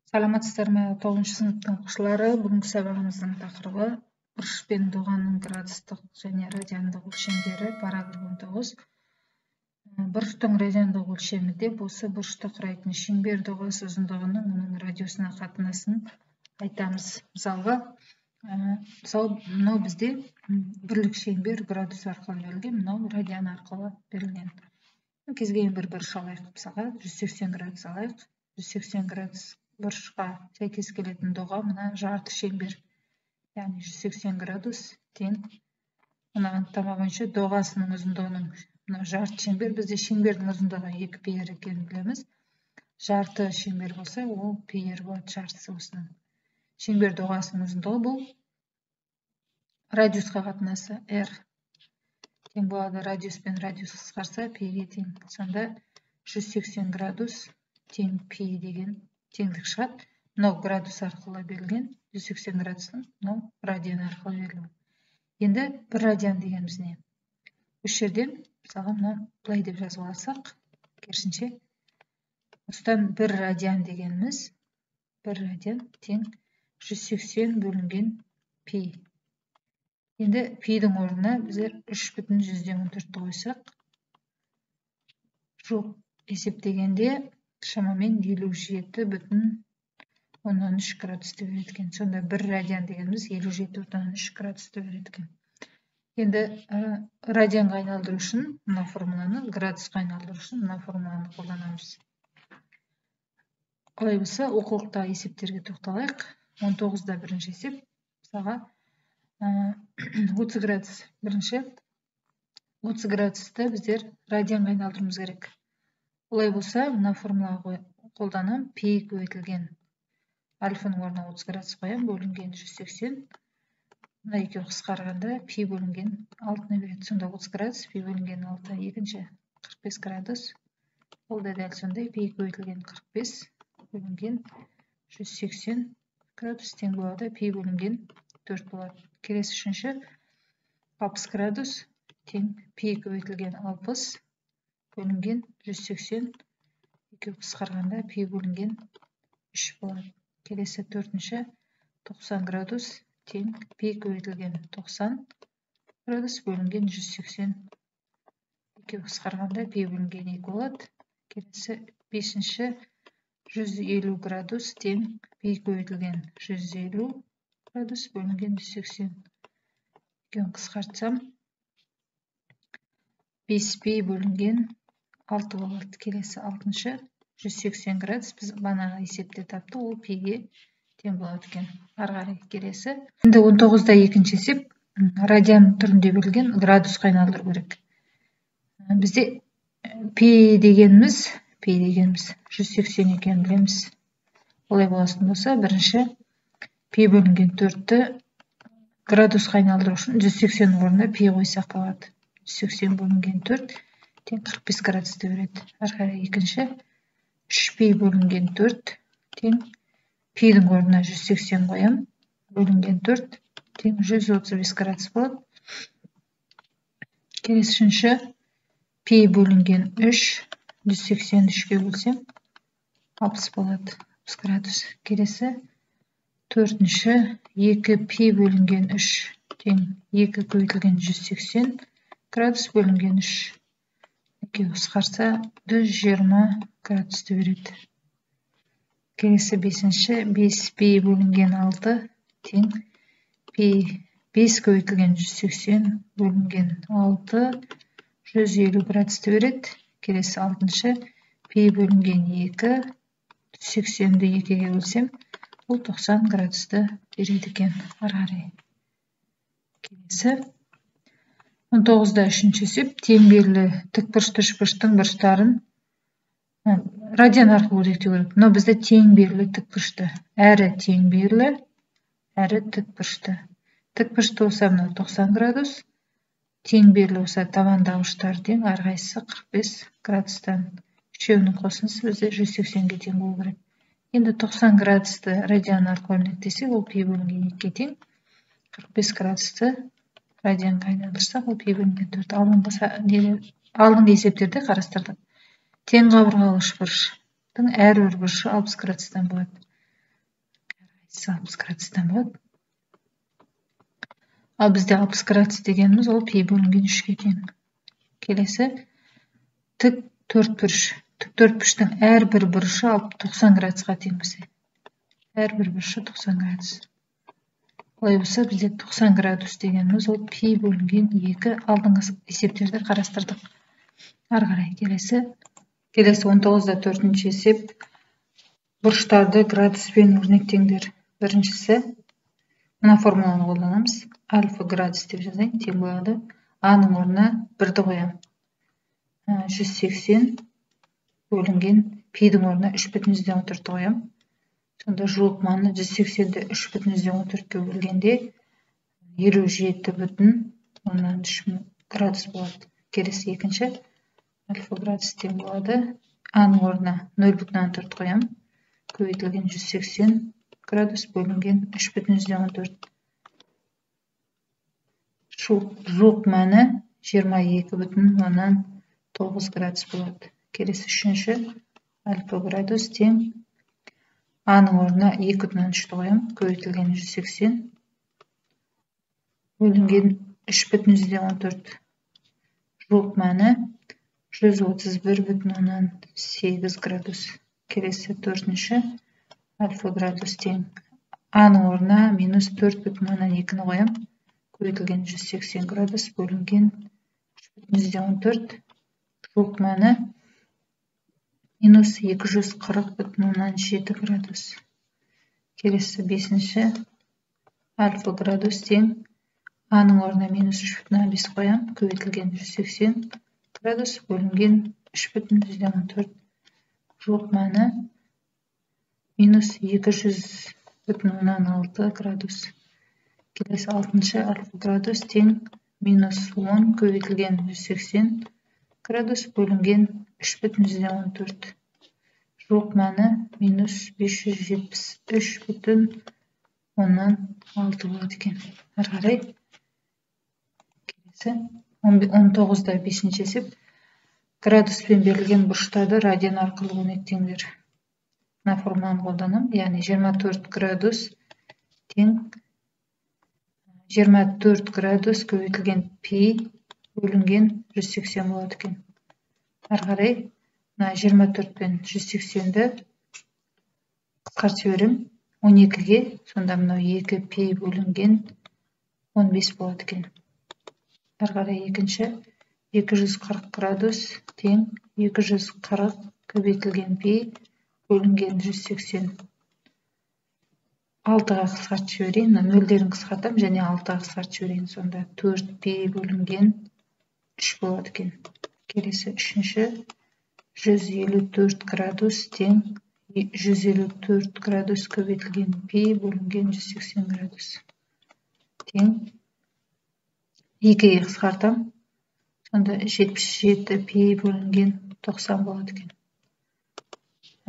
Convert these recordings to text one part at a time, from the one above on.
Саламатсыздар ма, 9-шы сыныптың оқушылары? Бүгінгі сабағымыздың тақырыбы бұрыш пен доғаның градустық және радиандық өлшемдері, параграф 19. Бұрыштың радиандық өлшемі деп осы бұрышты құрайтын шеңбер доғасы ұзындығының оның радиусына қатынасын айтамыз. Мысалға, мынау бізде бірлік шеңбер градус арқылы берілген, мынау радиан арқылы берілген. Кез келген бір бұрыш алайық, мысалға 180 градус алайық. 180 градус бұрышқа сәйкес келетін доға мына жарты шеңбер. Яғни 180 градус тең. Мына анықтама бойынша доғасының ұзындығының мына жарты шеңбер, бізде шеңбердің ұзындығы 2πr екенін білеміз. Жарты шеңбер болса, ол πr болады, жартысы осының. Шеңбер доғасының ұзындығы бұл радиусқа қатынасы r. Тең болады, радиус пен радиус қысқарса пи-ге тең. Сонда 180 градус тең пи деген теңдік шығады. Мынау градус арқылы берілген, 180 градустың, мынау радиан арқылы берілген. Енді бір радиан дегеніміз не? Осы жерден, мысалға, мына былай деп жазып алсақ, керісінше, осыдан бір радиан дегеніміз, бір радиан тең 180 бөлінген пи. Енді пидің орнына біздер 3,14 қойсақ, жоқ есептегенде шамамен 57,13 градусты береді екен. Сонда бір радиан дегеніміз 57,13 градусты береді екен. Енді радианға айналдыру үшін мына формуланы, градусқа айналдыру үшін мына формуланы қолданамыз. Олай болса, оқулықтағы есептерге тоқталайық. 19-да бірінші есеп, мысалға 30 градус. Бірінші 30 градусты біздер радианға айналдыруымыз керек. Олай болса, мына формулаға қолданам, пи көбейтілген альфаның орнына 30 градус қоям, бөлінген 180. Мына екеуі қысқарғанда пи бөлінген 6-ны береді. Сонда 30 градус, пи бөлінген 6, екінші 45 градус. Ол да дәл сондай, пи көбейтілген 45 бөлінген 180 градус тең болады, пи бөлінген 4 болады. Келесі үшінші 60 градус тең пи көбейтілген 60 бөлінген 180, екеуі қысқарғанда пи бөлінген 3 болады. Келесі төртінші 90 градус тең пи көбейтілген 90 градус бөлінген 180, екеуі қысқарғанда пи бөлінген 2 болады. Келесі бесінші 150 градус тең пи көбейтілген 150 градус бөлінген 180. Екеуін қысқартсам 5π бөлінген 6 болады. Келесі алтыншы 180 градус, біз бағанағы есепте тапты, ол пиге тең болады екен. Ары қарай келесі. Енді 19-да екінші есеп, радиан түрінде берілген градусқа айналдыру керек. Бізде пи дегеніміз 180 екенін білеміз. Олай болатын болса, бірінші пи бөлінген 4-ті градусқа айналдыру үшін 180 орнына пи қойсақ болады. 180 бөлінген 4 тең 45 градусты береді. Ары қарай екінші 3π бөлінген 4 тең пидің орнына 180 қоям, бөлінген 4 тең 135 градус болады. Келесі үшінші пи бөлінген 3, 183-ке бөлсем 60 болады, 60 градус. Келесі төртінші 2π бөлінген 3 тең 2 көбейтілген 180 градус бөлінген 3. Екеуі қысқарса 120 градусты береді. Келесі бесінші 5π бөлінген 6 тең пи 5 көбейтілген 180 бөлінген 6 150 градусты береді. Келесі алтыншы пи бөлінген 2, 180-ді 2-ге бөлсем, бұл 90 градусты береді екен. Ары қарай. Келесі 19-да үшінші есеп, теңберлі тікбұрышты үшбұрыштың бұрыштарын радиан арқылы өрнектеу керек. Мынау бізде теңберлі тікбұрышты, әрі теңберлі, әрі тікбұрышты. Тікбұрышты болса мынау 90 градус, теңберлі болса табандағы ұштары тең, әрқайсысы 45 градустан. Үшеуінің қосындысы бізде 180-ге тең болу керек. Енді 90 градусты радиан арқылы өрнектесек, ол пи бөлінген 2-ге тең, 45 градусты радианға айналдырсақ, ол пи бөлінген 4. Алдыңғы есептерде қарастырдық. Тең қабырғалы үшбұрыштың әрбір бұрышы 60 градустан болады. 60 градустан болады. Ал бізде 60 градус дегеніміз ол пи бөлінген 3-ке тең. Келесі тік төртбұрыш. Тік төртбұрыштың әрбір бұрышы 90 градусқа тең болса. Әрбір бұрышы 90 градус. Олай болса бізде 90 градус дегеніміз ол пи бөлінген 2 алдыңғы есептерді қарастырдық. Ары қарай келесі 19-да 4-ші есеп. Бұрыштарды градуспен өрнектеңдер. Біріншісі мына формуланы қолданамыз. Альфа градус деп жазайын, тең болады. А-ның орнына 1-ді қоям. 180 бөлінген пи-дің орнына 3,14 қоям. Сонда жуық маны 180-ді 3,14-ке бөлгенде 57,3 градус болады. Келесі екінші альфа градус тең болады. А-ның орнына 0,4 қоям. Көбейтілген 180 градус бөлінген 3,14. Жуық мәні 22,9 градус болады. Келесі үшінші альфа градус тең А-ның орнына 2,3 қоям. Көбейтілген 180 бөлінген 3,14. Жуық мәні 131,8 градус. Келесі төртінші альфа градус тең А-ның орнына минус 4,2-ні қоям. Көбейтілген 180 градус бөлінген 3,14. Жуық мәні минус 240,7 градус. Келесі бесінші альфа градус тең А-ның орнына минус 3,5 қоям. Көбейтілген 180 градус бөлінген 3,14. Жуық мәні минус 200,6 градус. Келесі алтыншы альфа градус тең минус 10 көбейтілген 180 градус бөлінген 3,14. Жуық мәні минус 573,6 болады екен. Ары қарай келесі 19-да 5-ші есеп. Градуспен берілген бұрыштарды радиан арқылы өрнектеңдер. Мына формуланы қолданам. Яғни 24 градус тең 24 градус көбейтілген пи бөлінген 180 болады екен. Ары қарай 24 пен 180-ді қысқартып жіберем 12-ге, сонда мынау 2 пи бөлінген 15 болады екен. Ары қарай екінші 240 градус тең 240 көбейтілген пи бөлінген 180. 6-ға қысқартып жіберейін. Нөлдерін қысқартам және 6-ға қысқартып жіберейін. Сонда 4 пи бөлінген 3 болады екен. Келесі үшінші 154 градус тең 154 градус көбейтілген пи бөлінген 180 градус. Тең 2-ге қысқартам. Сонда 77 пи бөлінген 90 болады екен.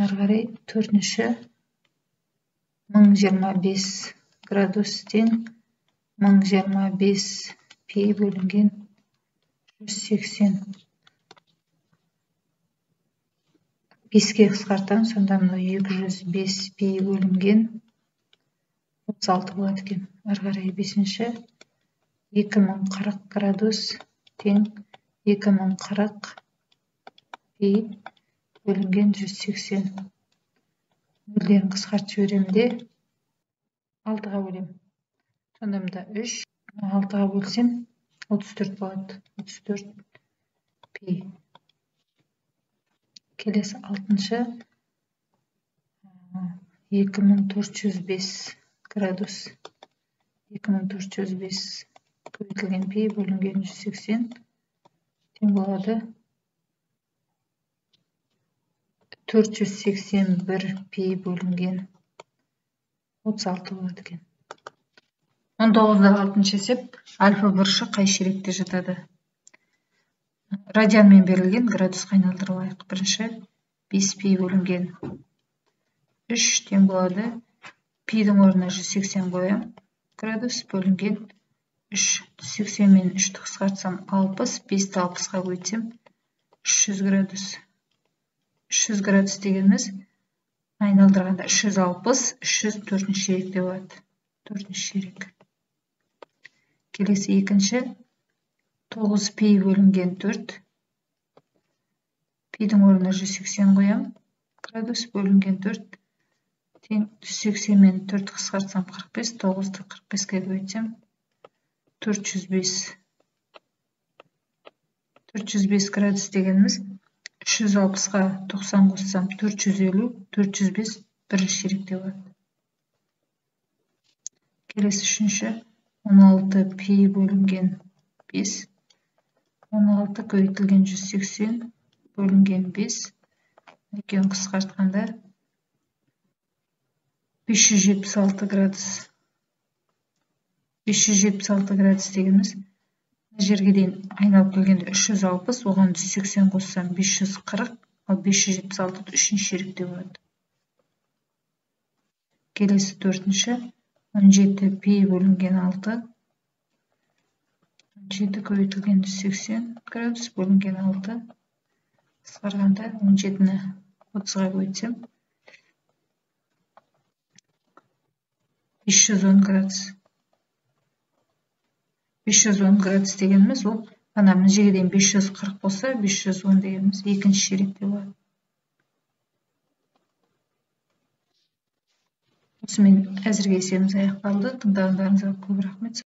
Ары қарай төртінші 1025 градус тең 1025 пи бөлінген 180. 5-ге қысқартам, сонда 205 пи бөлінген 36 болады екен. Ары қарай бесінші 2040 градус тең 2040 пи бөлінген 180. Нөлдерін қысқартып жіберемде 6-ға бөлем. Сонда мында 3, 6-ға бөлсем 34 болады. 34 пи. Келесі алтыншы 2405 градус 2405 көбейтілген пи бөлінген 180 тең болады 481 пи бөлінген 36 болады екен. 19-да 6-шы есеп. Альфа бұрышы қай ширекте жатады? Радианмен берілген градусқа айналдырайық. Бірінші 5 пи бөлінген 3 тең болады. Пидің орнына 180 қоям. Градус бөлінген 3. 180 мен 3-ті қысқартсам 60, 5-ті 60-ға көбейтсем 300 градус. 300 градус дегеніміз айналдырғанда 360, 300 төртінші шеректе болады. Төртінші шерек. Келесі екінші 9 пи бөлінген 4. Пидің орнына 180 қоям. Градус бөлінген 4. Тең 180 мен 4 қысқартсам 45, 9-ды 45-ке көбейтсем 405. 405 градус дегеніміз 360-ға 90 қоссам 450, 405 бірінші шеректе болады. Келесі үшінші 16 пи бөлінген 5. 16 көбейтілген 180 бөлінген 5. Екеуін қысқартқанда 576 градус. 576 градус дегеніміз жерге дейін айналып келгенде 360, оған 180 қоссам 540, ал 576 үшінші шеректе болады. Келесі төртінші 17 пи бөлінген 6. 17 көбейтілген 180 градус бөлінген 6. Қысқарғанда 17-ні 30-ға көбейтсем 510 градус. 510 градус дегеніміз ол ана мына жерге дейін 540 болса, 510 дегеніміз екінші шеректе болады. Осымен әзірге есебіміз аяқталды. Тыңдағандарыңызға көп рахмет.